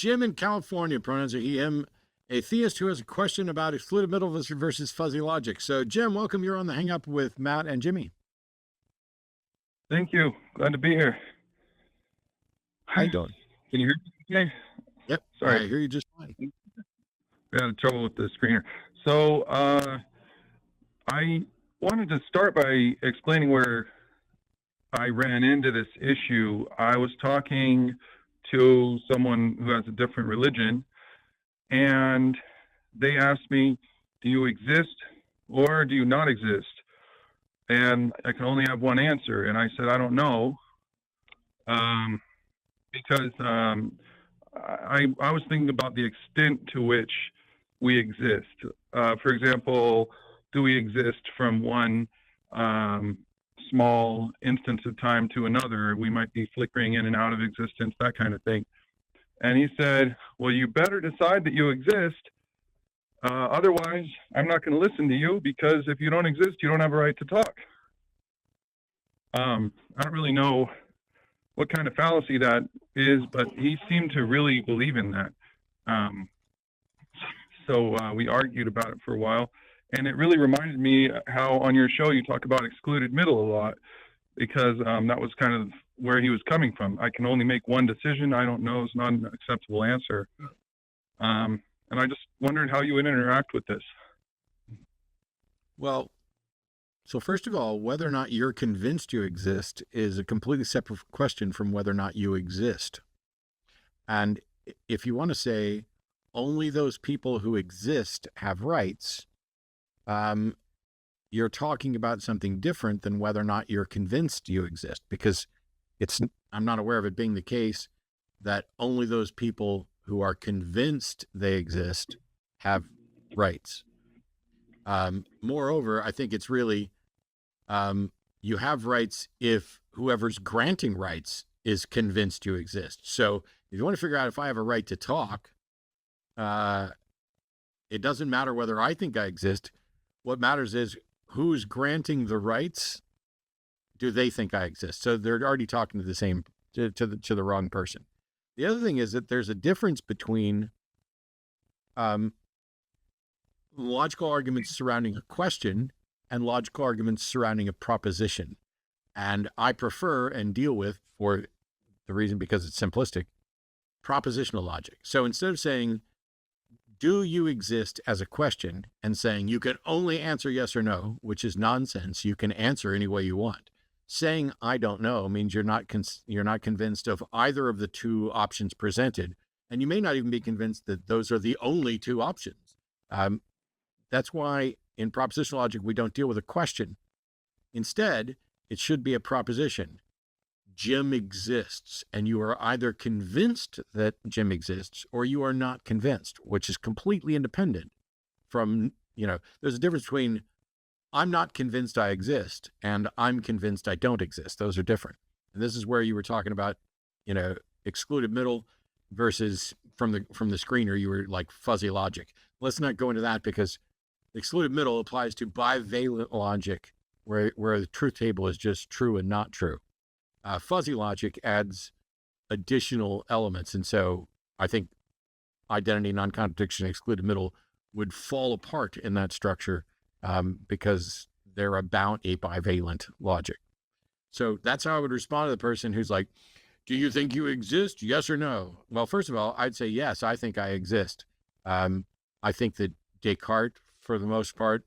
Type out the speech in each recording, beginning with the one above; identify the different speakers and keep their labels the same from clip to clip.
Speaker 1: Jim in California, pronouns are he, him, a theist who has a question about excluded middle versus fuzzy logic. So, Jim, welcome. You're on the Hang Up with Matt and Jimmy.
Speaker 2: Thank you. Glad to be here.
Speaker 1: How you doing?
Speaker 2: Can you hear me okay?
Speaker 1: Yep.
Speaker 2: Sorry.
Speaker 1: I hear you just fine.
Speaker 2: We had trouble with the screener. So I wanted to start by explaining where I ran into this issue. I was talking to someone who has a different religion, and they asked me, do you exist or do you not exist? And I can only have one answer. And I said, I don't know. Because I was thinking about the extent to which we exist. For example, do we exist from one small instance of time to another? We might be flickering in and out of existence, that kind of thing. And he said, well, you better decide that you exist. Otherwise, I'm not going to listen to you, because if you don't exist, you don't have a right to talk. I don't really know what kind of fallacy that is, but he seemed to really believe in that. So we argued about it for a while, and it really reminded me how on your show you talk about excluded middle a lot, because that was kind of where he was coming from. I can only make one decision. I don't know. It's not an acceptable answer. And I just wondered how you would interact with this.
Speaker 1: Well, so first of all, whether or not you're convinced you exist is a completely separate question from whether or not you exist. And if you want to say only those people who exist have rights, you're talking about something different than whether or not you're convinced you exist, because I'm not aware of it being the case that only those people who are convinced they exist have rights. Moreover, I think it's really, you have rights if whoever's granting rights is convinced you exist. So if you want to figure out if I have a right to talk, it doesn't matter whether I think I exist. What matters is who's granting the rights. Do they think I exist? So they're already talking to the same, to the wrong person. The other thing is that there's a difference between, logical arguments surrounding a question and logical arguments surrounding a proposition. And I prefer and deal with, for the reason because it's simplistic, propositional logic. So instead of saying, do you exist as a question, and saying you can only answer yes or no, which is nonsense. You can answer any way you want. Saying I don't know means you're not convinced of either of the two options presented, and you may not even be convinced that those are the only two options. That's why in propositional logic, we don't deal with a question. Instead, it should be a proposition. Jim exists, and you are either convinced that Jim exists or you are not convinced, which is completely independent from, there's a difference between I'm not convinced I exist and I'm convinced I don't exist. Those are different. And this is where you were talking about, excluded middle versus from the screener, you were like fuzzy logic. Let's not go into that, because excluded middle applies to bivalent logic, where the truth table is just true and not true. Fuzzy logic adds additional elements. And so I think identity, non-contradiction, excluded middle would fall apart in that structure, because they're about a bivalent logic. So that's how I would respond to the person who's like, do you think you exist? Yes or no? Well, first of all, I'd say, yes, I think I exist. I think that Descartes, for the most part,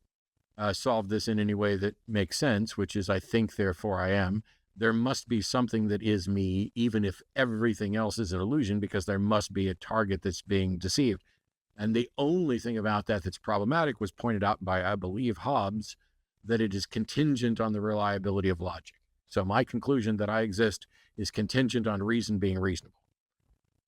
Speaker 1: solved this in any way that makes sense, which is I think, therefore I am. There must be something that is me, even if everything else is an illusion, because there must be a target that's being deceived. And the only thing about that that's problematic was pointed out by, I believe, Hobbes, that it is contingent on the reliability of logic. So my conclusion that I exist is contingent on reason being reasonable.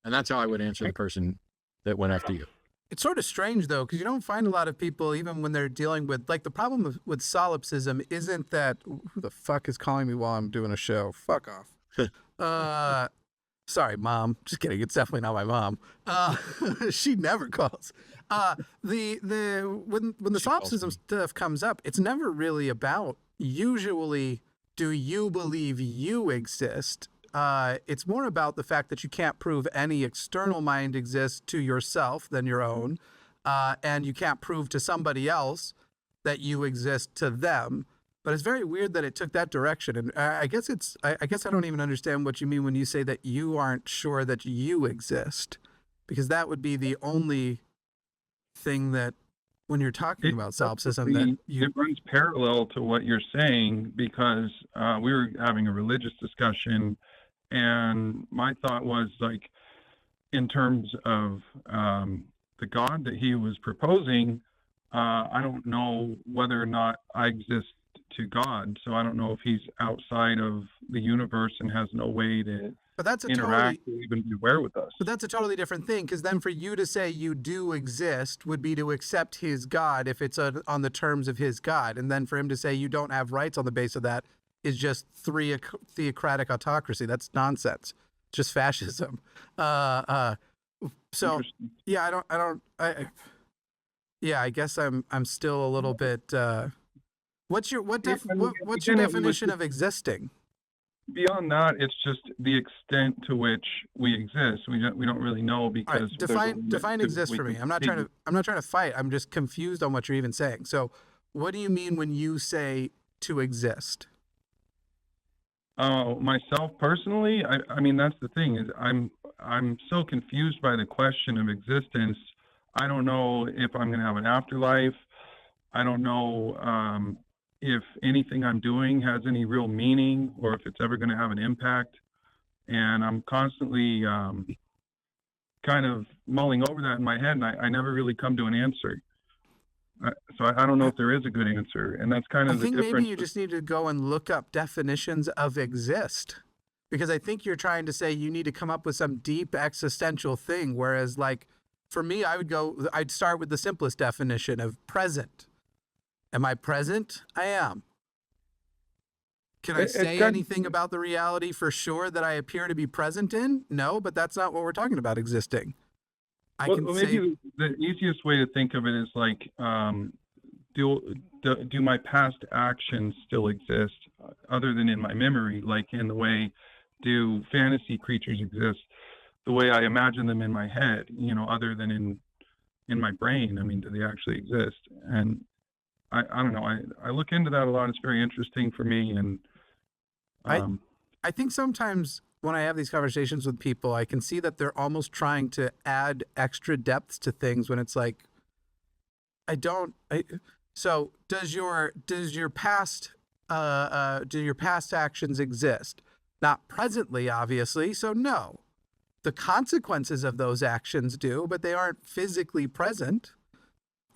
Speaker 1: And that's how I would answer the person that went after you.
Speaker 3: It's sort of strange, though, because you don't find a lot of people, even when they're dealing with, like, the problem with solipsism isn't that, who the fuck is calling me while I'm doing a show? Fuck off. Sorry, Mom. Just kidding. It's definitely not my mom. She never calls. When the solipsism stuff comes up, it's never really about, usually, do you believe you exist? it's more about the fact that you can't prove any external mind exists to yourself than your own, and you can't prove to somebody else that you exist to them. But it's very weird that it took that direction. And I guess I guess I don't even understand what you mean when you say that you aren't sure that you exist, because that would be the only thing that, when you're talking about solipsism, that
Speaker 2: it runs parallel to what you're saying, because we were having a religious discussion, and my thought was, like, in terms of the God that he was proposing, I don't know whether or not I exist to God, so I don't know if he's outside of the universe and has no way to
Speaker 3: but that's a
Speaker 2: interact or even be aware with us.
Speaker 3: But that's a totally different thing, because then for you to say you do exist would be to accept his God if it's on the terms of his God. And then for him to say you don't have rights on the base of that is just theocratic autocracy. That's nonsense. Just fascism. So yeah, I guess I'm still a little bit, what's your definition of existing?
Speaker 2: Beyond that, it's just the extent to which we exist. We don't really know, because
Speaker 3: define exist for me. I'm not trying to fight. I'm just confused on what you're even saying. So what do you mean when you say to exist?
Speaker 2: Myself personally, I mean, that's the thing, is I'm so confused by the question of existence. I don't know if I'm going to have an afterlife. I don't know if anything I'm doing has any real meaning, or if it's ever going to have an impact. And I'm constantly kind of mulling over that in my head, and I never really come to an answer. So I don't know if there is a good answer, and that's kind of the difference.
Speaker 3: Maybe you just need to go and look up definitions of exist, because I think you're trying to say you need to come up with some deep existential thing, whereas, like, for me, I'd start with the simplest definition of present. Am I present? I am. Can I say anything about the reality for sure that I appear to be present in? No, but that's not what we're talking about existing.
Speaker 2: Maybe the easiest way to think of it is like, do my past actions still exist other than in my memory? Like, in the way, do fantasy creatures exist the way I imagine them in my head, other than in my brain? I mean, do they actually exist? And I don't know. I look into that a lot. It's very interesting for me. And
Speaker 3: I think sometimes when I have these conversations with people, I can see that they're almost trying to add extra depths to things when it's like, so does your past actions exist? Not presently, obviously. So no, the consequences of those actions do, but they aren't physically present.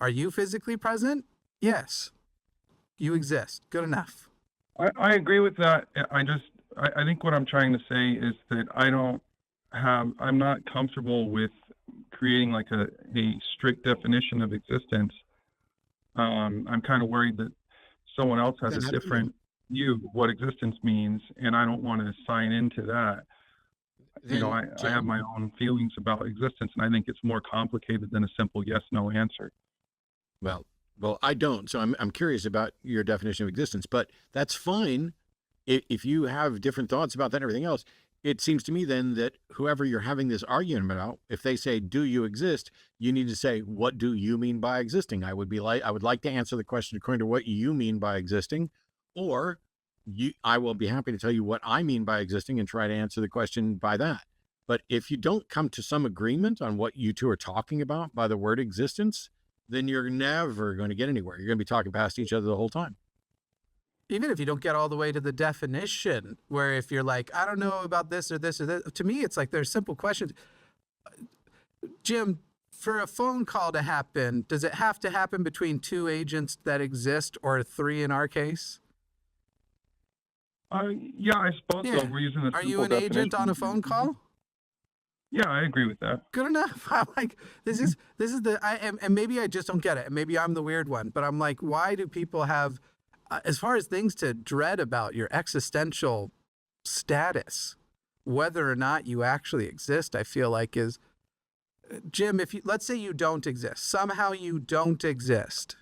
Speaker 3: Are you physically present? Yes, you exist. Good enough.
Speaker 2: I agree with that. I think what I'm trying to say is that I'm not comfortable with creating like a strict definition of existence. I'm kind of worried that someone else has a different view of what existence means, and I don't want to sign into that. I have my own feelings about existence, and I think it's more complicated than a simple yes/no answer.
Speaker 1: Well, I don't. So I'm curious about your definition of existence, but that's fine. If you have different thoughts about that and everything else, it seems to me then that whoever you're having this argument about, if they say, do you exist? You need to say, what do you mean by existing? I would like to answer the question according to what you mean by existing, or I will be happy to tell you what I mean by existing and try to answer the question by that. But if you don't come to some agreement on what you two are talking about by the word existence, then you're never going to get anywhere. You're going to be talking past each other the whole time.
Speaker 3: Even if you don't get all the way to the definition, where if you're like, I don't know about this or this or this, to me, it's like there's simple questions. Jim, for a phone call to happen, does it have to happen between two agents that exist, or three in our case?
Speaker 2: Yeah, I suppose so. We're using
Speaker 3: Are you an agent on a phone call?
Speaker 2: Yeah, I agree with that.
Speaker 3: Good enough. I'm like, this is and maybe I just don't get it. And maybe I'm the weird one, but I'm like, why do people have, as far as things to dread about your existential status, whether or not you actually exist, I feel like is, Jim, let's say you don't exist, somehow you don't exist.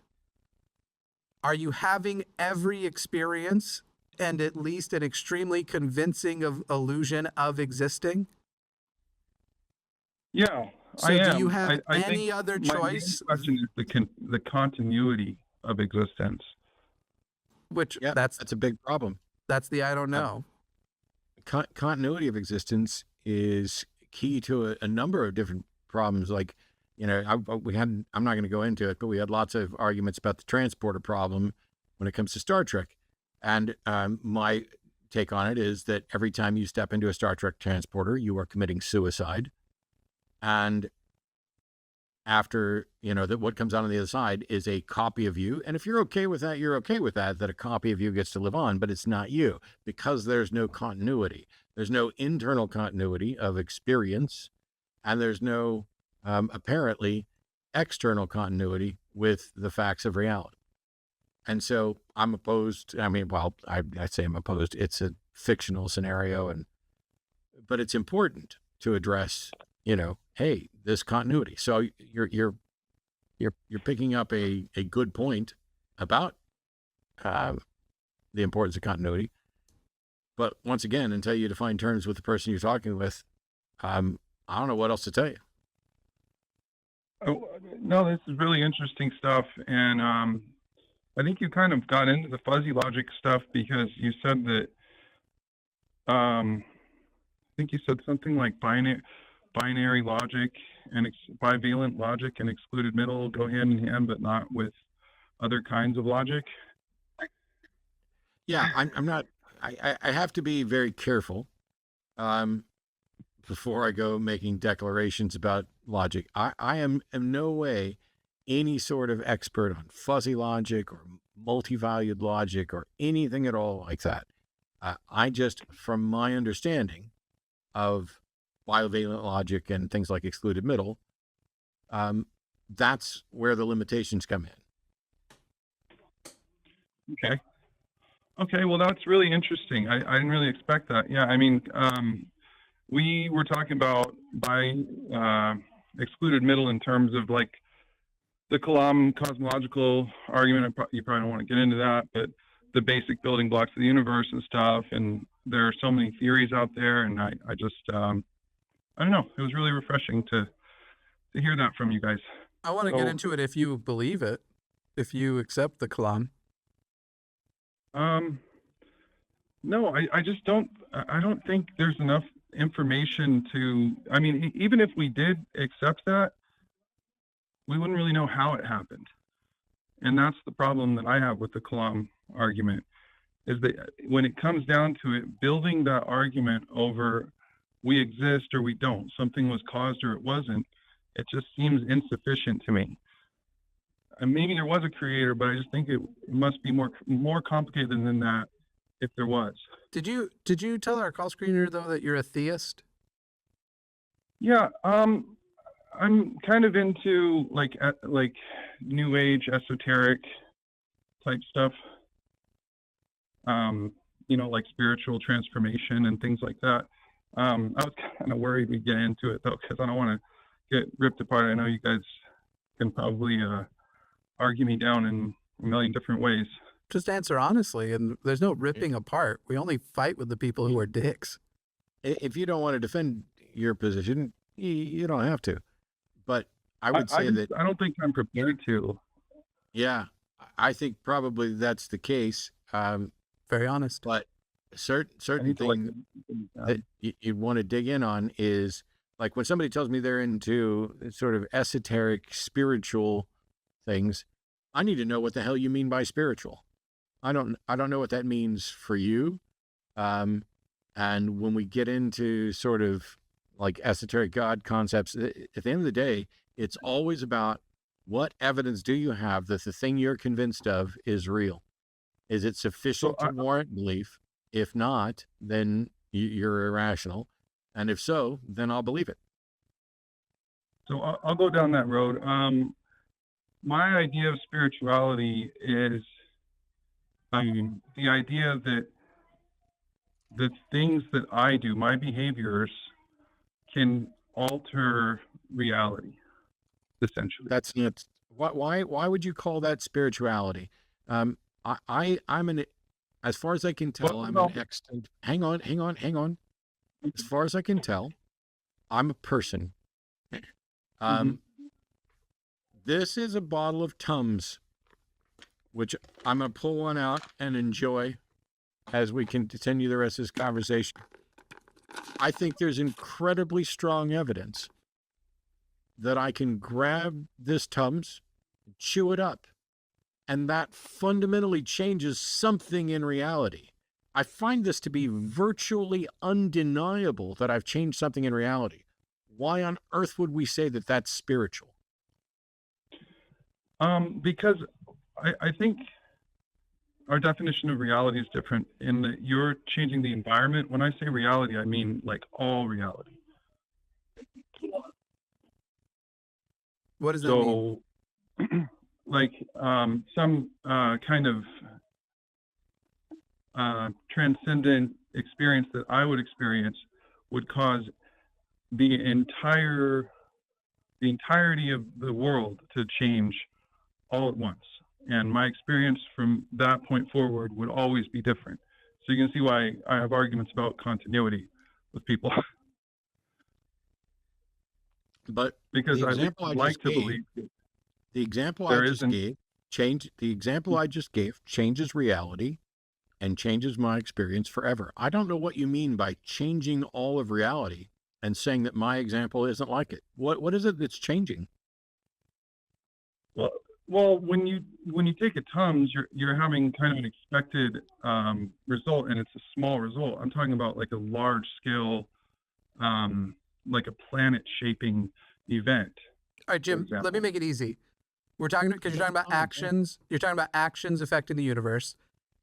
Speaker 3: Are you having every experience and at least an extremely convincing of illusion of existing?
Speaker 2: Yeah,
Speaker 3: So
Speaker 2: I
Speaker 3: do you
Speaker 2: am.
Speaker 3: have
Speaker 2: I think
Speaker 3: any other
Speaker 2: my main
Speaker 3: choice?
Speaker 2: question is the continuity of existence.
Speaker 3: Which
Speaker 1: Yeah,
Speaker 3: that's
Speaker 1: that's a big problem.
Speaker 3: the I don't
Speaker 1: Uh,
Speaker 3: know.
Speaker 1: Continuity of existence is key to a number of different problems. Like, I'm not going to go into it, but we had lots of arguments about the transporter problem when it comes to Star Trek. And my take on it is that every time you step into a Star Trek transporter, you are committing suicide. And after, that what comes out on the other side is a copy of you. And if you're okay with that, you're okay with that a copy of you gets to live on, but it's not you, because there's no continuity. There's no internal continuity of experience, and there's no apparently external continuity with the facts of reality. And so I'm opposed. I mean, well, I say I'm opposed. It's a fictional scenario, but it's important to address, hey, this continuity. So you're picking up a good point about the importance of continuity. But once again, until you define terms with the person you're talking with, I don't know what else to tell you.
Speaker 2: Oh, no, this is really interesting stuff. And I think you kind of got into the fuzzy logic stuff because you said that, I think you said something like binary logic and bivalent logic and excluded middle go hand in hand, but not with other kinds of logic.
Speaker 1: Yeah, I'm not. I have to be very careful before I go making declarations about logic. I am in no way any sort of expert on fuzzy logic or multi-valued logic or anything at all like that. I just, from my understanding of bivalent logic and things like excluded middle, that's where the limitations come in.
Speaker 2: Okay. Okay, well, that's really interesting. I didn't really expect that. Yeah, I mean, we were talking about excluded middle in terms of like the Kalam cosmological argument. You probably don't want to get into that, but the basic building blocks of the universe and stuff. And there are so many theories out there. And I just, I don't know. It was really refreshing to hear that from you guys.
Speaker 3: I want to get into it if you believe it, if you accept the Kalam.
Speaker 2: No, I just don't. I don't think there's enough information to. I mean, even if we did accept that, we wouldn't really know how it happened, and that's the problem that I have with the Kalam argument. Is that when it comes down to it, building that argument over we exist or we don't, something was caused or it wasn't, it just seems insufficient to me. And maybe there was a creator, but I just think it must be more complicated than that if there was.
Speaker 3: Did you tell our call screener though that you're a theist?
Speaker 2: Yeah, I'm kind of into like new age esoteric type stuff. Like spiritual transformation and things like that. I was kind of worried we'd get into it though, because I don't want to get ripped apart. I know you guys can probably argue me down in a million different ways.
Speaker 3: Just answer honestly, and there's no ripping apart. We only fight with the people who are dicks.
Speaker 1: If you don't want to defend your position, you don't have to. But I would say that
Speaker 2: I don't think I'm prepared to.
Speaker 1: Yeah, I think probably that's the case.
Speaker 3: Very honest.
Speaker 1: But certain thing that you'd want to dig in on is like when somebody tells me they're into sort of esoteric spiritual things, I need to know what the hell you mean by spiritual. I don't know what that means for you. And when we get into sort of like esoteric God concepts, at the end of the day, it's always about what evidence do you have that the thing you're convinced of is real? Is it sufficient to warrant belief? If not, then you're irrational. And if so, then I'll believe it.
Speaker 2: So I'll go down that road. My idea of spirituality is the idea that the things that I do, my behaviors, can alter reality, essentially.
Speaker 1: That's not why would you call that spirituality? I'm an As far as I can tell,
Speaker 2: Well,
Speaker 1: I'm
Speaker 2: no.
Speaker 1: an extant. Hang on. As far as I can tell, I'm a person.
Speaker 2: Mhm.
Speaker 1: This is a bottle of Tums, which I'm going to pull one out and enjoy as we continue the rest of this conversation. I think there's incredibly strong evidence that I can grab this Tums, chew it up, and that fundamentally changes something in reality. I find this to be virtually undeniable that I've changed something in reality. Why on earth would we say that that's spiritual?
Speaker 2: Because I think our definition of reality is different in that you're changing the environment. When I say reality, I mean like all reality.
Speaker 3: What does that mean?
Speaker 2: So, like some kind of transcendent experience that I would experience would cause the entirety of the world to change all at once. And my experience from that point forward would always be different. So you can see why I have arguments about continuity with people.
Speaker 1: But
Speaker 2: because
Speaker 1: the
Speaker 2: I
Speaker 1: example I
Speaker 2: like
Speaker 1: just
Speaker 2: to
Speaker 1: gave,
Speaker 2: believe
Speaker 1: the example I
Speaker 2: there
Speaker 1: just
Speaker 2: isn't.
Speaker 1: gave, the example I just gave changes reality and changes my experience forever. I don't know what you mean by changing all of reality and saying that my example isn't like it. What is it that's changing?
Speaker 2: Well, when you take a Tums, you're having kind of an expected result, and it's a small result. I'm talking about like a large scale, like a planet shaping event.
Speaker 3: All right, Jim, let me make it easy. We're talking because you're talking about actions. You're talking about actions affecting the universe.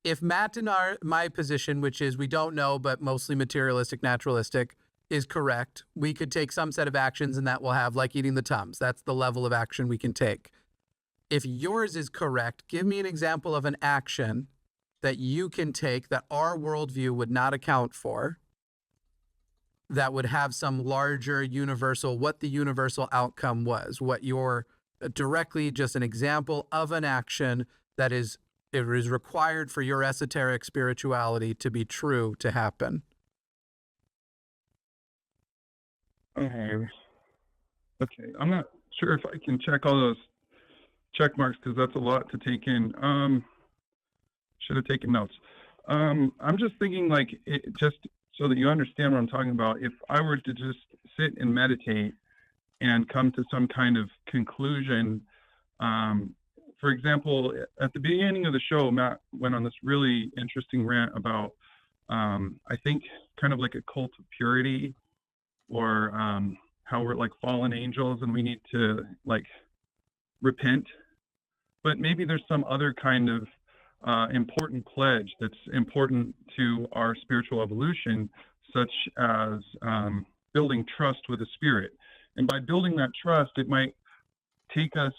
Speaker 3: If Matt and my position, which is we don't know, but mostly materialistic, naturalistic, is correct, we could take some set of actions and that will have, like eating the Tums. That's the level of action we can take. If yours is correct, give me an example of an action that you can take that our worldview would not account for, that would have some larger universal, what the universal outcome was, what your directly just an example of an action that is required for your esoteric spirituality to be true to happen.
Speaker 2: Okay, I'm not sure if I can check all those check marks because that's a lot to take in. Should have taken notes. I'm just thinking like just so that you understand what I'm talking about. If I were to just sit and meditate and come to some kind of conclusion, for example, at the beginning of the show, Matt went on this really interesting rant about, I think, kind of like a cult of purity, or how we're like fallen angels and we need to like repent. But maybe there's some other kind of important pledge that's important to our spiritual evolution, such as building trust with the spirit. And by building that trust, it might take us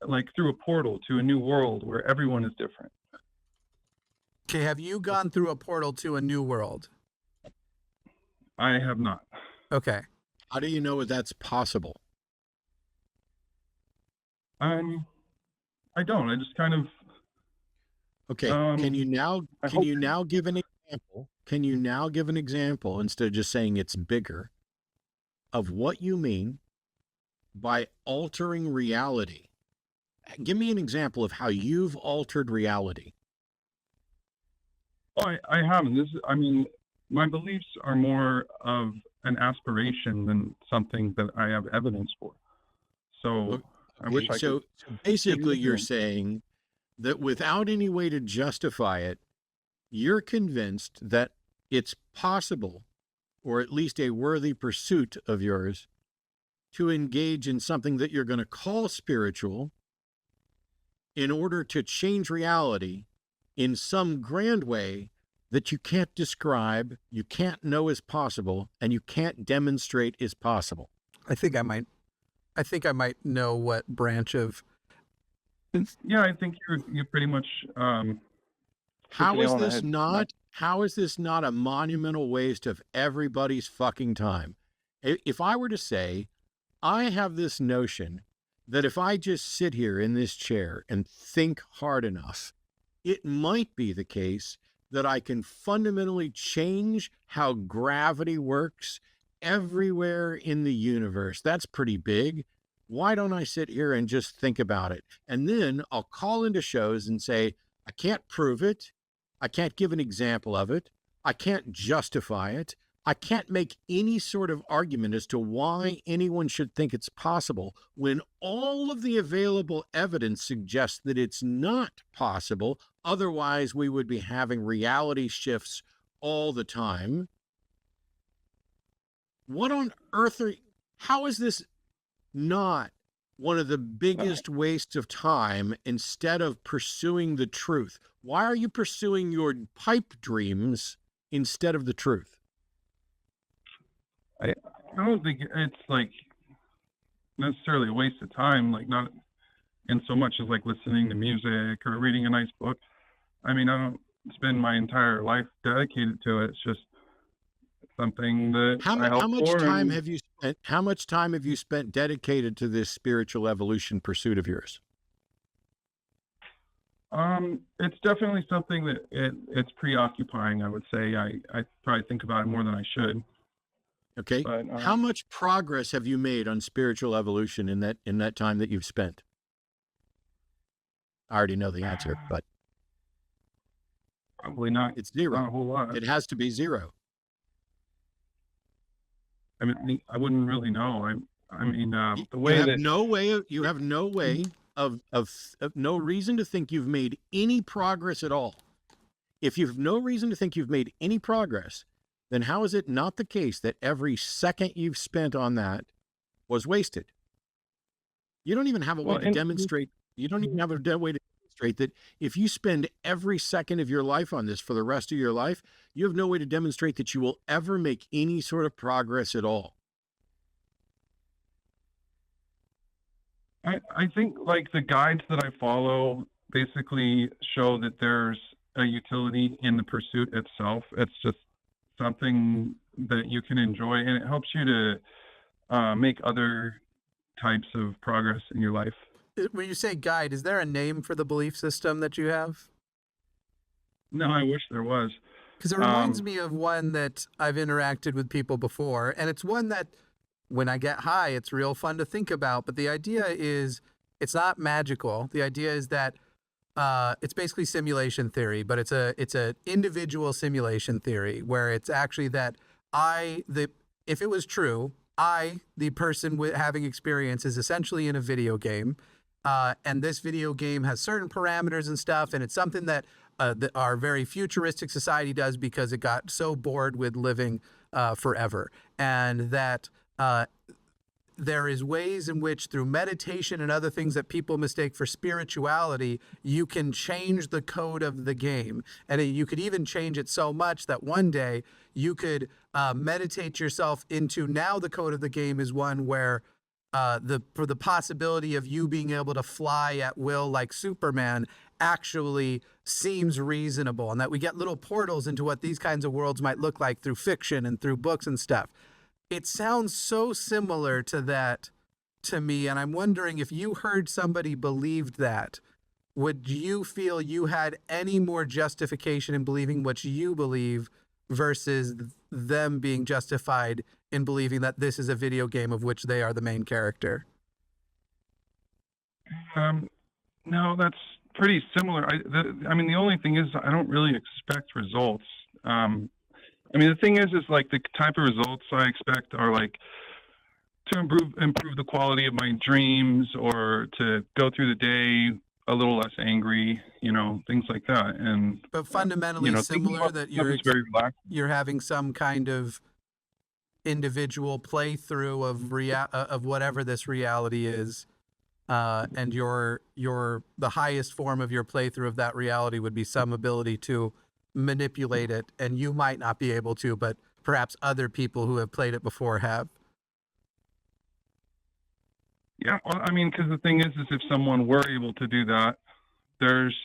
Speaker 2: like through a portal to a new world where everyone is different.
Speaker 3: Okay, have you gone through a portal to a new world?
Speaker 2: I have not.
Speaker 3: Okay.
Speaker 1: How do you know that's possible?
Speaker 2: I don't. I just kind of.
Speaker 1: Okay. Can you now give an example? Can you now give an example instead of just saying it's bigger of what you mean by altering reality? Give me an example of how you've altered reality.
Speaker 2: Oh, I haven't. I mean, my beliefs are more of an aspiration than something that I have evidence for. So
Speaker 1: Okay,
Speaker 2: I wish I could.
Speaker 1: so basically you're saying that without any way to justify it, you're convinced that it's possible, or at least a worthy pursuit of yours, to engage in something that you're going to call spiritual in order to change reality in some grand way that you can't describe, you can't know is possible, and you can't demonstrate is possible.
Speaker 3: I think I might know what branch of.
Speaker 2: Yeah, I think you pretty much.
Speaker 1: How is this not a monumental waste of everybody's fucking time? If I were to say, I have this notion that if I just sit here in this chair and think hard enough, it might be the case that I can fundamentally change how gravity works everywhere in the universe. That's pretty big. Why don't I sit here and just think about it? And then I'll call into shows and say, I can't prove it. I can't give an example of it. I can't justify it. I can't make any sort of argument as to why anyone should think it's possible when all of the available evidence suggests that it's not possible. Otherwise, we would be having reality shifts all the time. What on earth how is this not one of the biggest wastes of time instead of pursuing the truth? Why are you pursuing your pipe dreams instead of the truth?
Speaker 2: I don't think it's like necessarily a waste of time, like not in so much as like listening to music or reading a nice book. I mean, I don't spend my entire life dedicated to it. It's just something that
Speaker 1: How much time have you spent? How much time have you spent dedicated to this spiritual evolution pursuit of yours?
Speaker 2: It's definitely something that it's preoccupying. I would say I probably think about it more than I should.
Speaker 1: Okay.
Speaker 2: But,
Speaker 1: how much progress have you made on spiritual evolution in that time that you've spent? I already know the answer, but
Speaker 2: probably not.
Speaker 1: It's zero.
Speaker 2: Not a whole lot.
Speaker 1: It has to be zero.
Speaker 2: I mean, I wouldn't really know. I mean, the way
Speaker 1: you have
Speaker 2: that
Speaker 1: no way. You have no way of no reason to think you've made any progress at all. If you've no reason to think you've made any progress, then how is it not the case that every second you've spent on that was wasted? You don't even have a way to demonstrate. You don't even have a way to demonstrate that if you spend every second of your life on this for the rest of your life, you have no way to demonstrate that you will ever make any sort of progress at all.
Speaker 2: I think like the guides that I follow basically show that there's a utility in the pursuit itself. It's just something that you can enjoy, and it helps you to make other types of progress in your life.
Speaker 3: When you say guide, is there a name for the belief system that you have?
Speaker 2: No, I wish there was.
Speaker 3: Because it reminds me of one that I've interacted with people before, and it's one that when I get high, it's real fun to think about. But the idea is it's not magical. The idea is that it's basically simulation theory, but it's a individual simulation theory where it's actually that if it was true, the person having experience is essentially in a video game, and this video game has certain parameters and stuff, and it's something that our very futuristic society does because it got so bored with living forever, and that there is ways in which through meditation and other things that people mistake for spirituality, you can change the code of the game. And you could even change it so much that one day you could meditate yourself into, now the code of the game is one where for the possibility of you being able to fly at will like Superman actually seems reasonable, and that we get little portals into what these kinds of worlds might look like through fiction and through books and stuff. It sounds so similar to that to me, and I'm wondering if you heard somebody believed that, would you feel you had any more justification in believing what you believe versus them being justified in believing that this is a video game of which they are the main character?
Speaker 2: No, that's pretty similar. I mean, the only thing is I don't really expect results. I mean, the thing is like the type of results I expect are like to improve the quality of my dreams, or to go through the day a little less angry, things like that.
Speaker 3: But fundamentally similar, that you're having some kind of individual playthrough of whatever this reality is, and the highest form of your playthrough of that reality would be some ability to manipulate it, and you might not be able to, but perhaps other people who have played it before have.
Speaker 2: Yeah, well, I mean, because the thing is if someone were able to do that, there's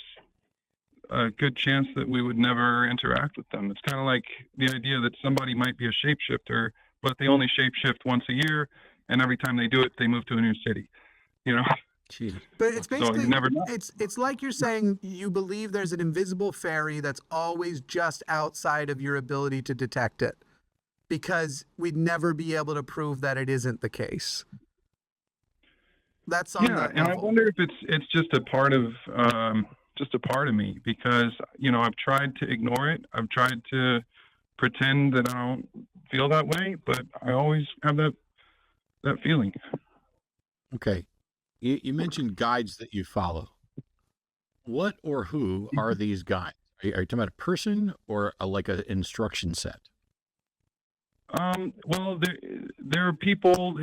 Speaker 2: a good chance that we would never interact with them. It's kind of like the idea that somebody might be a shapeshifter, but they only shapeshift once a year, and every time they do it, they move to a new city.
Speaker 1: Jeez.
Speaker 3: But it's
Speaker 2: So you
Speaker 3: basically
Speaker 2: never know.
Speaker 3: it's like you're saying you believe there's an invisible fairy that's always just outside of your ability to detect it, because we'd never be able to prove that it isn't the case. That's on
Speaker 2: Yeah,
Speaker 3: that
Speaker 2: and I
Speaker 3: level.
Speaker 2: wonder if it's just a part of me, because I've tried to ignore it. I've tried to pretend that I don't feel that way, but I always have that feeling.
Speaker 1: Okay. You mentioned guides that you follow. What or who are these guides? Are you talking about a person or like an instruction set?
Speaker 2: Well, there are people.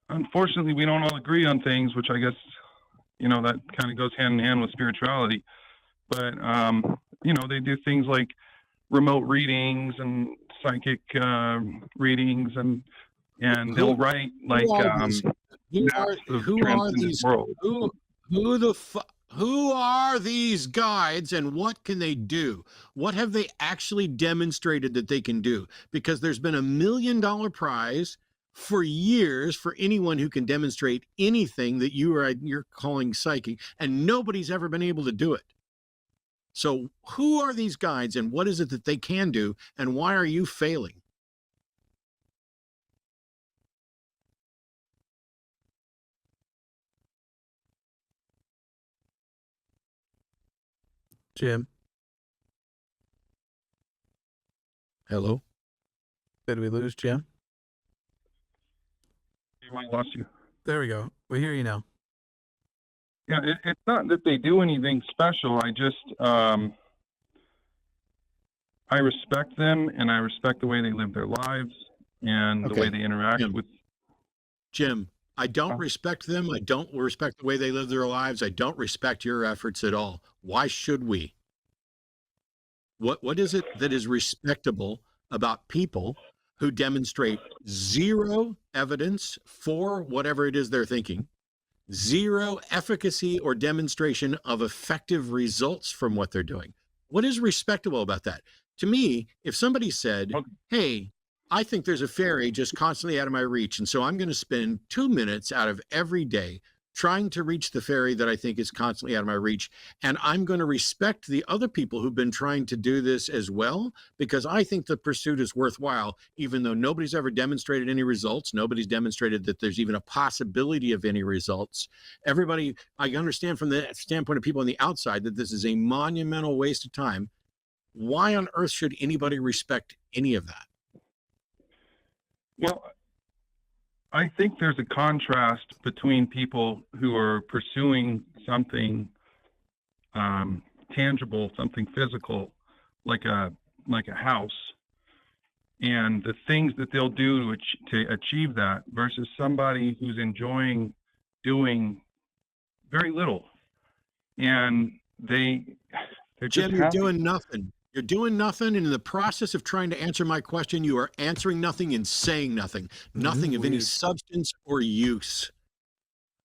Speaker 2: Unfortunately, we don't all agree on things, which I guess that kind of goes hand in hand with spirituality. But they do things like remote readings and psychic readings, and they'll write like maps of
Speaker 1: Who are
Speaker 2: transcendent
Speaker 1: these?
Speaker 2: worlds.
Speaker 1: Who are these guides, and what can they do? What have they actually demonstrated that they can do? Because there's been $1 million prize for years for anyone who can demonstrate anything that you're calling psychic, and nobody's ever been able to do it. So who are these guides, and what is it that they can do, and why are you failing?
Speaker 3: Jim,
Speaker 1: Hello?
Speaker 3: did we lose Jim?
Speaker 2: You might lost you.
Speaker 3: There we go. We hear you now.
Speaker 2: Yeah, it's not that they do anything special. I just I respect them, and I respect the way they live their lives and the way they interact with.
Speaker 1: Jim, I don't respect them. I don't respect the way they live their lives. I don't respect your efforts at all. Why should we? What is it that is respectable about people who demonstrate zero evidence for whatever it is they're thinking, zero efficacy or demonstration of effective results from what they're doing? What is respectable about that? To me, if somebody said, hey, I think there's a fairy just constantly out of my reach, and so I'm going to spend 2 minutes out of every day trying to reach the fairy that I think is constantly out of my reach, and I'm going to respect the other people who've been trying to do this as well, because I think the pursuit is worthwhile, even though nobody's ever demonstrated any results. Nobody's demonstrated that there's even a possibility of any results. Everybody, I understand from the standpoint of people on the outside that this is a monumental waste of time. Why on earth should anybody respect any of that?
Speaker 2: Well, I think there's a contrast between people who are pursuing something tangible, something physical, like a house, and the things that they'll do to achieve that, versus somebody who's enjoying doing very little, and they're
Speaker 1: Jim,
Speaker 2: just
Speaker 1: you're
Speaker 2: happy.
Speaker 1: doing nothing. You're doing nothing, and in the process of trying to answer my question, you are answering nothing and saying nothing, nothing of any substance or use.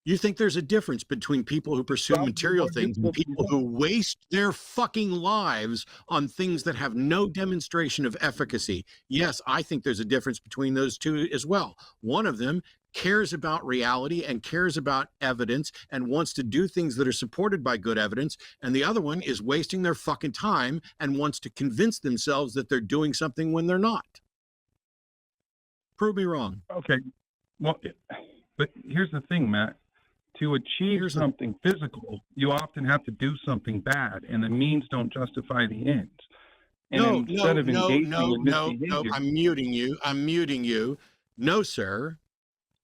Speaker 1: You think there's a difference between people who pursue material things and people who waste their fucking lives on things that have no demonstration of efficacy. Yes, I think there's a difference between those two as well. One of them cares about reality and cares about evidence and wants to do things that are supported by good evidence. And the other one is wasting their fucking time and wants to convince themselves that they're doing something when they're not. Prove me wrong.
Speaker 2: Okay. Well, but here's the thing, Matt. To achieve something physical, you often have to do something bad, and the means don't justify the ends. And
Speaker 1: No, I'm muting you. No, sir.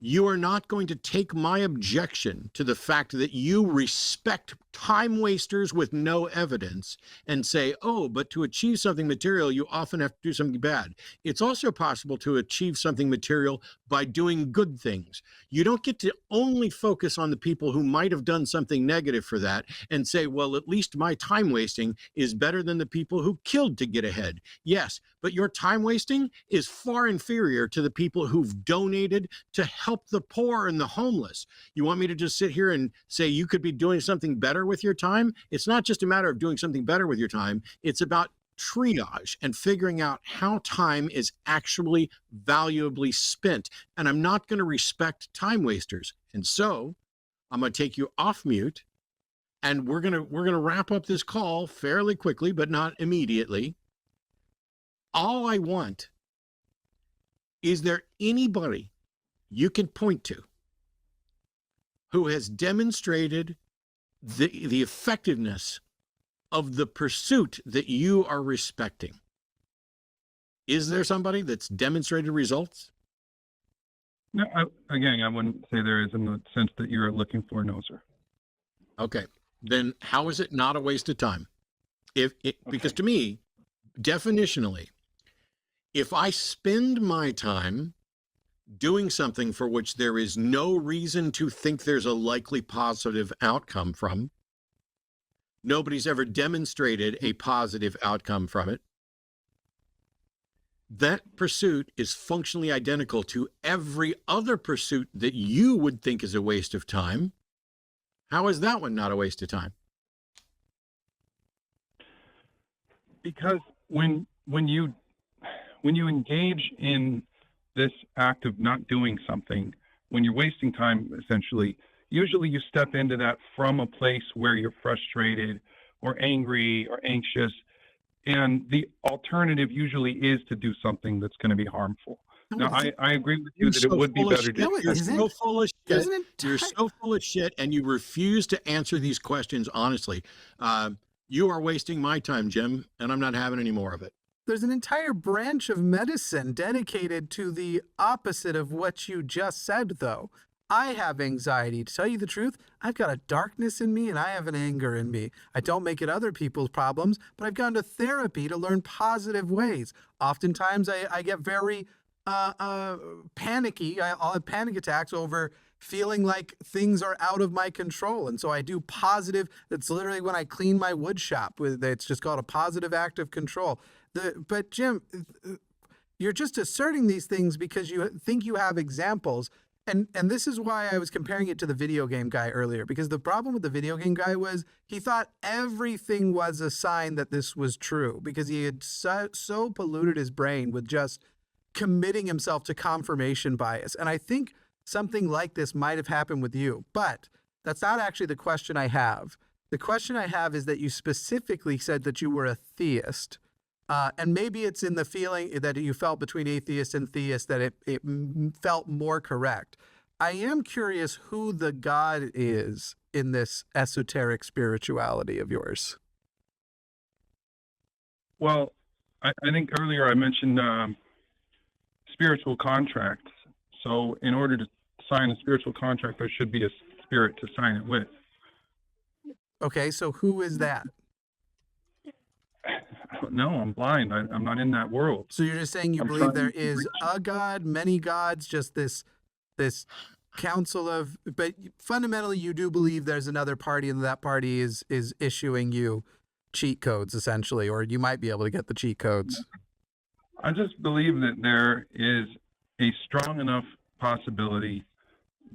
Speaker 1: You are not going to take my objection to the fact that you respect time wasters with no evidence and say, oh, but to achieve something material, you often have to do something bad. It's also possible to achieve something material by doing good things. You don't get to only focus on the people who might have done something negative for that and say, well, at least my time wasting is better than the people who killed to get ahead. Yes, but your time wasting is far inferior to the people who've donated to help the poor and the homeless. You want me to just sit here and say you could be doing something better with your time? It's not just a matter of doing something better with your time. It's about triage and figuring out how time is actually valuably spent. And I'm not going to respect time wasters. And so I'm going to take you off mute, and we're going to wrap up this call fairly quickly, but not immediately. All I want is there anybody you can point to who has demonstrated the effectiveness of the pursuit that you are respecting? Is there somebody that's demonstrated results?
Speaker 2: No, again, I wouldn't say there is in the sense that you're looking for, no, sir.
Speaker 1: Okay, then how is it not a waste of time? Because to me, definitionally, if I spend my time doing something for which there is no reason to think there's a likely positive outcome from, nobody's ever demonstrated a positive outcome from it, that pursuit is functionally identical to every other pursuit that you would think is a waste of time. How is that one not a waste of time?
Speaker 2: Because when you engage in this act of not doing something, when you're wasting time, essentially, usually you step into that from a place where you're frustrated or angry or anxious. And the alternative usually is to do something that's going to be harmful. Now, I agree with you that it would be better to.
Speaker 3: No, it
Speaker 1: You're
Speaker 3: isn't.
Speaker 1: so full of shit.
Speaker 3: There's an
Speaker 1: You're so full of shit, and you refuse to answer these questions honestly. You are wasting my time, Jim, and I'm not having any more of it.
Speaker 3: There's an entire branch of medicine dedicated to the opposite of what you just said, though. I have anxiety. To tell you the truth, I've got a darkness in me and I have an anger in me. I don't make it other people's problems, but I've gone to therapy to learn positive ways. Oftentimes I get very panicky. I'll have panic attacks over feeling like things are out of my control. And so I do positive. That's literally when I clean my wood shop. It's just called a positive act of control. But Jim, you're just asserting these things because you think you have examples. And this is why I was comparing it to the video game guy earlier, because the problem with the video game guy was he thought everything was a sign that this was true because he had so polluted his brain with just committing himself to confirmation bias. And I think something like this might have happened with you, but that's not actually the question I have. The question I have is that you specifically said that you were a theist. And maybe it's in the feeling that you felt between atheist and theist that it felt more correct. I am curious who the God is in this esoteric spirituality of yours.
Speaker 2: Well, I think earlier I mentioned spiritual contracts. So in order to sign a spiritual contract, there should be a spirit to sign it with.
Speaker 3: Okay, so who is that?
Speaker 2: I don't know. I'm blind. I'm not in that world.
Speaker 3: So you're just saying you believe there is a God, many gods, just this council of, but fundamentally you do believe there's another party and that party is issuing you cheat codes essentially, or you might be able to get the cheat codes.
Speaker 2: I just believe that there is a strong enough possibility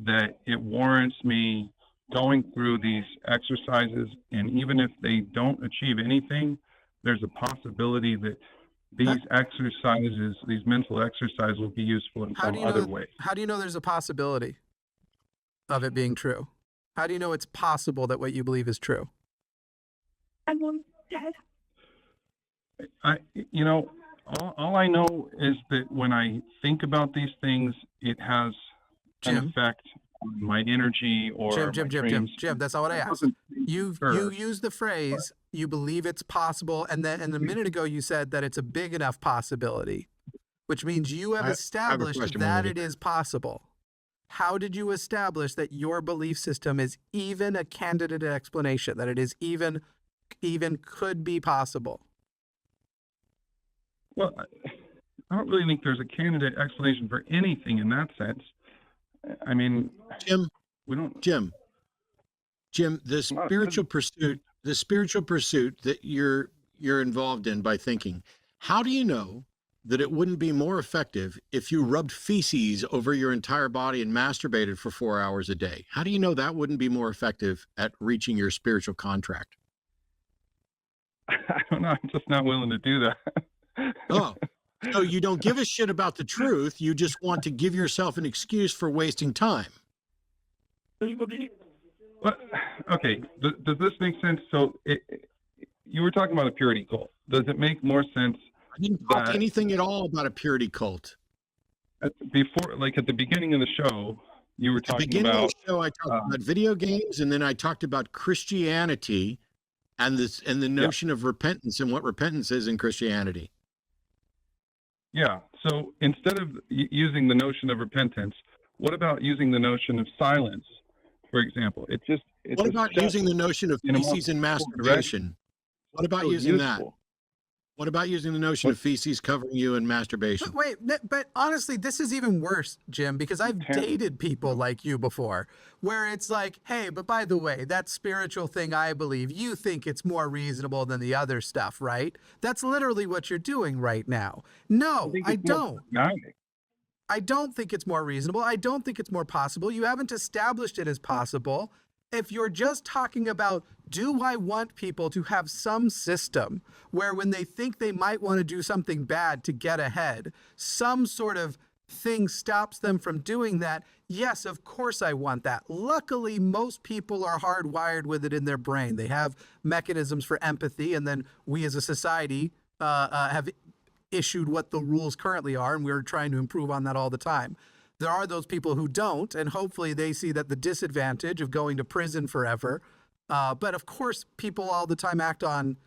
Speaker 2: that it warrants me going through these exercises, and even if they don't achieve anything, there's a possibility that these exercises, these mental exercises, will be useful in some other way.
Speaker 3: How do you know there's a possibility of it being true? How do you know it's possible that what you believe is true?
Speaker 2: All I know is that when I think about these things, it has an effect on my energy or
Speaker 3: Jim, that's not what I asked. You used the phrase, you believe it's possible, and then a minute ago you said that it's a big enough possibility, which means you have established that it is possible. How did you establish that your belief system is even a candidate explanation, that it is even could be possible?
Speaker 2: Well, I don't really think there's a candidate explanation for anything in that sense. I mean,
Speaker 1: Jim,
Speaker 2: Jim,
Speaker 1: the spiritual pursuit that you're involved in by thinking, how do you know that it wouldn't be more effective if you rubbed feces over your entire body and masturbated for 4 hours a day? How do you know that wouldn't be more effective at reaching your spiritual contract?
Speaker 2: I don't know. I'm just not willing to do that.
Speaker 1: Oh, so you don't give a shit about the truth. You just want to give yourself an excuse for wasting time.
Speaker 2: Well, okay, does this make sense? So you were talking about a purity cult. Does it make more sense
Speaker 1: I didn't talk
Speaker 2: that
Speaker 1: anything at all about a purity cult.
Speaker 2: before, like at the beginning of the show, you were
Speaker 1: At the
Speaker 2: talking
Speaker 1: beginning of
Speaker 2: about,
Speaker 1: the show, I talked about video games, and then I talked about Christianity and the notion of repentance and what repentance is in Christianity.
Speaker 2: yeah. So instead of using the notion of repentance, what about using the notion of silence, for example? It's
Speaker 1: What about using the notion of
Speaker 2: in a more
Speaker 1: feces and
Speaker 2: direction.
Speaker 1: masturbation? What about
Speaker 2: So
Speaker 1: using that?
Speaker 2: useful.
Speaker 1: What about using the notion of feces covering you and masturbation?
Speaker 3: But wait, but honestly, this is even worse, Jim, because I've dated people like you before, where it's like, hey, but by the way, that spiritual thing I believe, you think it's more reasonable than the other stuff, right? That's literally what you're doing right now. No, I don't. I don't think it's more reasonable. I don't think it's more possible. You haven't established it as possible. If you're just talking about, do I want people to have some system where when they think they might want to do something bad to get ahead, some sort of thing stops them from doing that? Yes, of course I want that. Luckily, most people are hardwired with it in their brain. They have mechanisms for empathy, and then we as a society have issued what the rules currently are, and we're trying to improve on that all the time. There are those people who don't, and hopefully they see that the disadvantage of going to prison forever. But of course, people all the time act on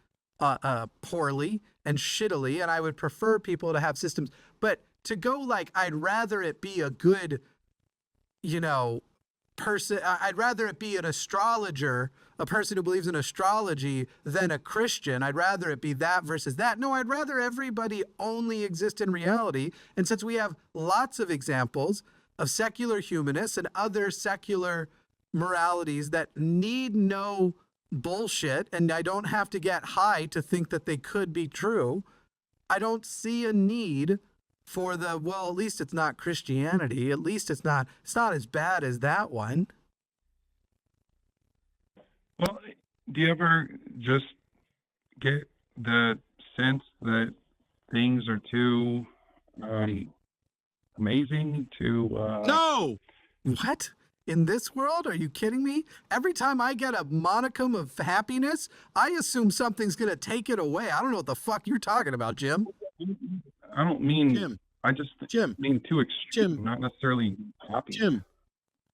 Speaker 3: poorly and shittily, and I would prefer people to have systems. But to go like, I'd rather it be a good, person. I'd rather it be an astrologer, a person who believes in astrology, than a Christian. I'd rather it be that versus that. No, I'd rather everybody only exist in reality. And since we have lots of examples of secular humanists and other secular moralities that need no bullshit, and I don't have to get high to think that they could be true, I don't see a need for well, at least it's not Christianity. At least it's not as bad as that one.
Speaker 2: Well, do you ever just get the sense that things are too amazing to...
Speaker 1: No!
Speaker 3: What? In this world? Are you kidding me? Every time I get a monicum of happiness, I assume something's going to take it away. I don't know what the fuck you're talking about, Jim.
Speaker 2: I don't mean...
Speaker 1: Jim.
Speaker 2: I just mean too extreme, not necessarily happy.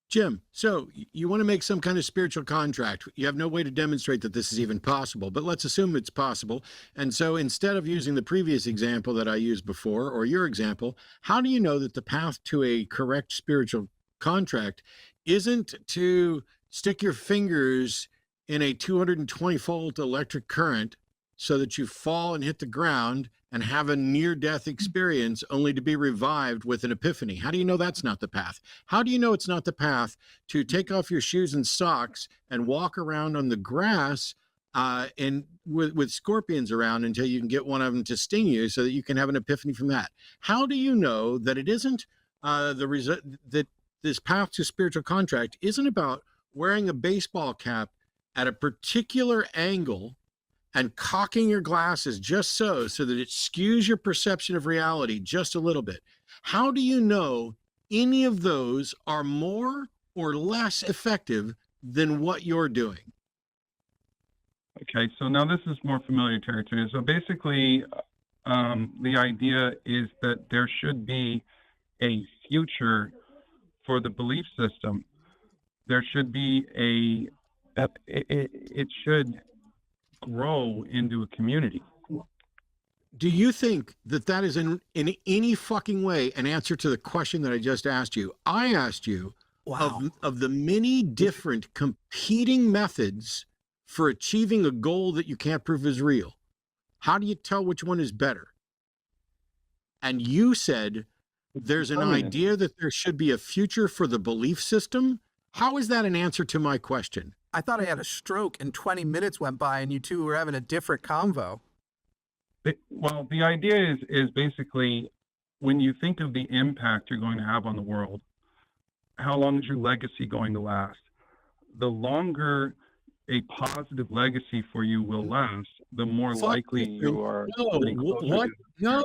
Speaker 1: Jim, so you want to make some kind of spiritual contract. You have no way to demonstrate that this is even possible, but let's assume it's possible. And so instead of using the previous example that I used before, or your example, how do you know that the path to a correct spiritual contract isn't to stick your fingers in a 220-volt electric current so that you fall and hit the ground and have a near-death experience only to be revived with an epiphany? How do you know that's not the path? How do you know it's not the path to take off your shoes and socks and walk around on the grass and with scorpions around until you can get one of them to sting you so that you can have an epiphany from that? How do you know that it isn't that this path to spiritual contract isn't about wearing a baseball cap at a particular angle and cocking your glasses just so that it skews your perception of reality just a little bit? How do you know any of those are more or less effective than what you're doing?
Speaker 2: Okay, so now this is more familiar territory. So basically, the idea is that there should be a future for the belief system. There should be it should grow into a community.
Speaker 1: Do you think that is in any fucking way an answer to the question that I just asked you? I asked you,
Speaker 3: wow,
Speaker 1: of the many different competing methods for achieving a goal that you can't prove is real, how do you tell which one is better? And you said there's an idea that there should be a future for the belief system. How is that an answer to my question?
Speaker 3: I thought I had a stroke and 20 minutes went by and you two were having a different convo.
Speaker 2: Well, the idea is basically, when you think of the impact you're going to have on the world, how long is your legacy going to last? The longer a positive legacy for you will last, the more likely you are.
Speaker 1: What? No.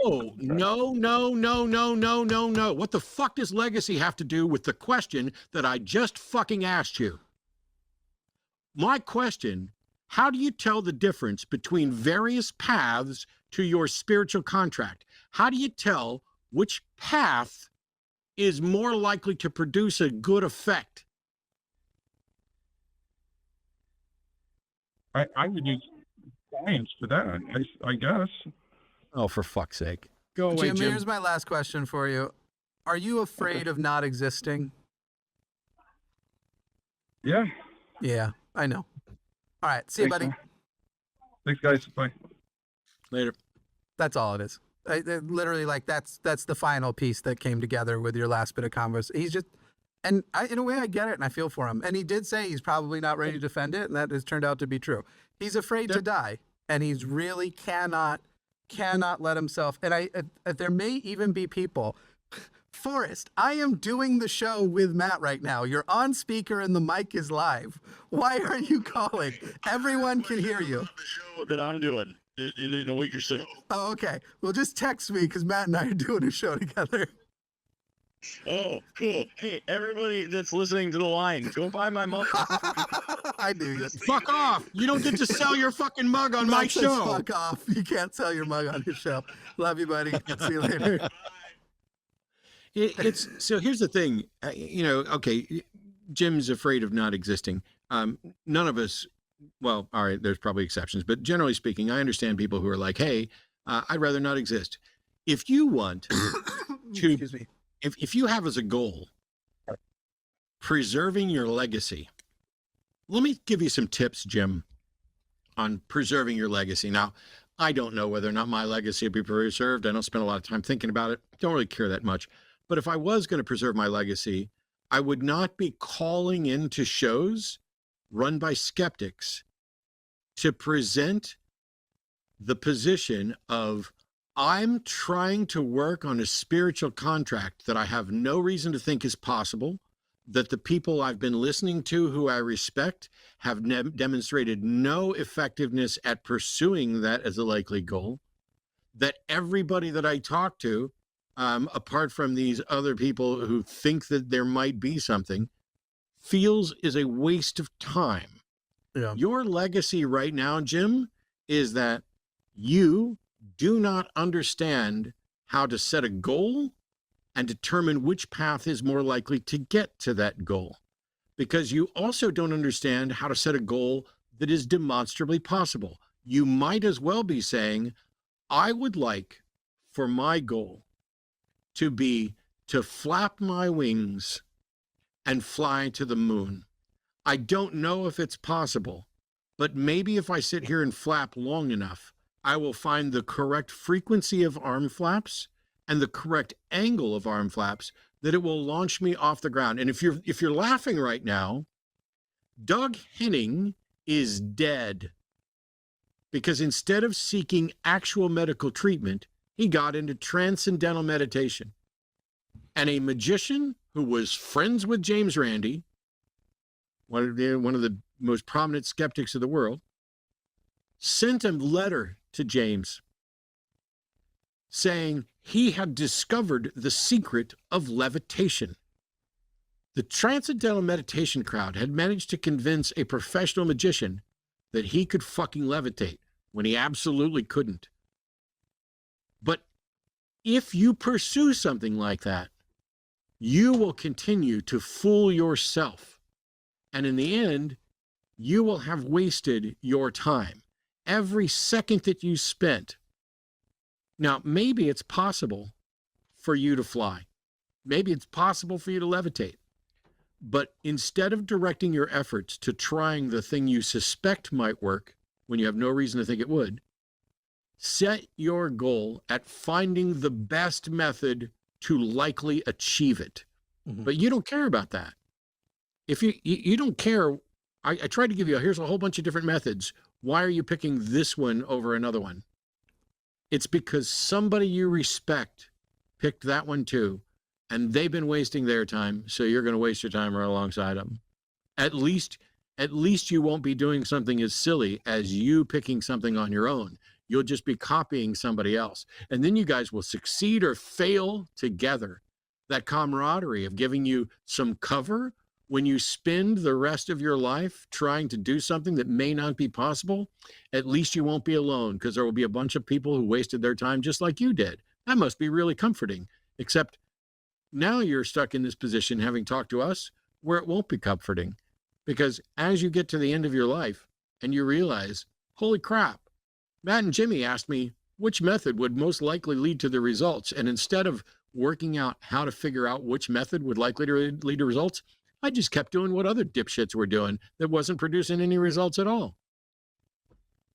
Speaker 1: What the fuck does legacy have to do with the question that I just fucking asked you? my question, how do you tell the difference between various paths to your spiritual contract? How do you tell which path is more likely to produce a good effect?
Speaker 2: I would use science for that, I guess.
Speaker 1: Oh, for fuck's sake. Go away,
Speaker 3: Jim,
Speaker 1: Jim.
Speaker 3: here's my last question for you. Are you afraid of not existing?
Speaker 2: Yeah.
Speaker 3: Yeah, I know. All right. See you,
Speaker 2: Thanks,
Speaker 3: buddy.
Speaker 2: man. Thanks, guys. Bye.
Speaker 1: Later.
Speaker 3: That's all it is. Literally, like, that's the final piece that came together with your last bit of converse. He's just, and in a way, I get it, and I feel for him. And he did say he's probably not ready to defend it, and that has turned out to be true. He's afraid to die, and he's really cannot let himself. And there may even be people. Forrest, I am doing the show with Matt right now. You're on speaker and the mic is live. Why aren't you calling? Everyone can hear you.
Speaker 1: The show that I'm doing in a week or so.
Speaker 3: Oh, okay. Well, just text me because Matt and I are doing a show together.
Speaker 1: Oh, cool. Hey, everybody that's listening to the line, go buy my mug.
Speaker 3: I knew you.
Speaker 1: Fuck off. You don't get to sell your fucking mug on my
Speaker 3: Matt says
Speaker 1: show.
Speaker 3: fuck off. You can't sell your mug on your show. Love you, buddy. See you later.
Speaker 1: It's so here's the thing, okay, Jim's afraid of not existing. None of us, well, all right, there's probably exceptions, but generally speaking, I understand people who are like, hey, I'd rather not exist. If you want to,
Speaker 3: Excuse me.
Speaker 1: if you have as a goal preserving your legacy, let me give you some tips, Jim, on preserving your legacy. Now, I don't know whether or not my legacy will be preserved. I don't spend a lot of time thinking about it. Don't really care that much. But if I was going to preserve my legacy, I would not be calling into shows run by skeptics to present the position of, I'm trying to work on a spiritual contract that I have no reason to think is possible, that the people I've been listening to who I respect have demonstrated no effectiveness at pursuing that as a likely goal, that everybody that I talk to, apart from these other people who think that there might be something, feels is a waste of time.
Speaker 3: Yeah.
Speaker 1: Your legacy right now, Jim, is that you do not understand how to set a goal and determine which path is more likely to get to that goal. Because you also don't understand how to set a goal that is demonstrably possible. You might as well be saying, I would like for my goal to be to flap my wings and fly to the moon. I don't know if it's possible, but maybe if I sit here and flap long enough, I will find the correct frequency of arm flaps and the correct angle of arm flaps that it will launch me off the ground. And if you're laughing right now, Doug Henning is dead, because instead of seeking actual medical treatment, he got into transcendental meditation. And a magician who was friends with James Randi, one of the most prominent skeptics of the world, sent a letter to James saying he had discovered the secret of levitation. The transcendental meditation crowd had managed to convince a professional magician that he could fucking levitate when he absolutely couldn't. But if you pursue something like that, you will continue to fool yourself. And in the end, you will have wasted your time. Every second that you spent. Now, maybe it's possible for you to fly. Maybe it's possible for you to levitate. But instead of directing your efforts to trying the thing you suspect might work when you have no reason to think it would, set your goal at finding the best method to likely achieve it.
Speaker 3: Mm-hmm.
Speaker 1: But you don't care about that. If you don't care, I tried to give you, here's a whole bunch of different methods. Why are you picking this one over another one? It's because somebody you respect picked that one too, and they've been wasting their time, so you're going to waste your time right alongside them. At least you won't be doing something as silly as you picking something on your own. You'll just be copying somebody else. And then you guys will succeed or fail together. That camaraderie of giving you some cover when you spend the rest of your life trying to do something that may not be possible, at least you won't be alone, because there will be a bunch of people who wasted their time just like you did. That must be really comforting. Except now you're stuck in this position, having talked to us, where it won't be comforting. Because as you get to the end of your life and you realize, holy crap, Matt and Jimmy asked me which method would most likely lead to the results. And instead of working out how to figure out which method would likely to lead to results, I just kept doing what other dipshits were doing that wasn't producing any results at all.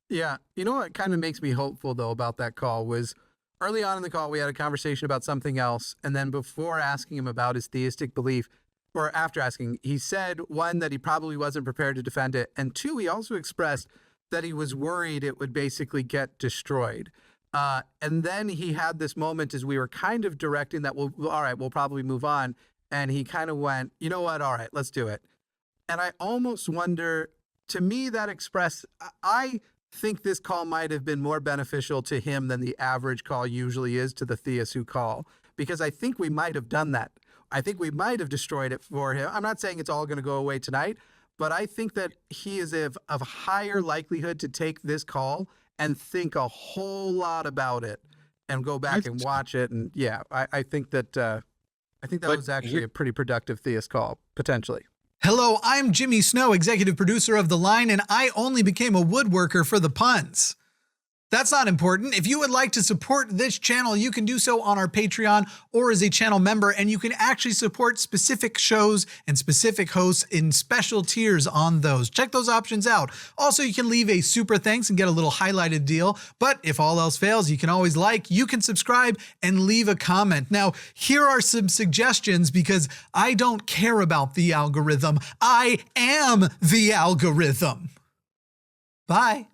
Speaker 3: Yeah. You know what kind of makes me hopeful, though, about that call was early on in the call, we had a conversation about something else. And then before asking him about his theistic belief, or after asking, he said, one, that he probably wasn't prepared to defend it. And two, he also expressed that he was worried it would basically get destroyed. And then he had this moment as we were kind of directing that, well, all right, we'll probably move on. And he kind of went, you know what? All right, let's do it. And I almost wonder, to me, that expressed, I think this call might have been more beneficial to him than the average call usually is to the theists who call, because I think we might have done that. I think we might have destroyed it for him. I'm not saying it's all going to go away tonight, but I think that he is of higher likelihood to take this call and think a whole lot about it and go back and watch it. And yeah, I think that was actually a pretty productive theist call, potentially.
Speaker 4: Hello, I'm Jimmy Snow, executive producer of The Line, and I only became a woodworker for the puns. That's not important. If you would like to support this channel, you can do so on our Patreon or as a channel member, and you can actually support specific shows and specific hosts in special tiers on those. Check those options out. Also, you can leave a super thanks and get a little highlighted deal. But if all else fails, you can always you can subscribe and leave a comment. Now, here are some suggestions because I don't care about the algorithm. I am the algorithm. Bye.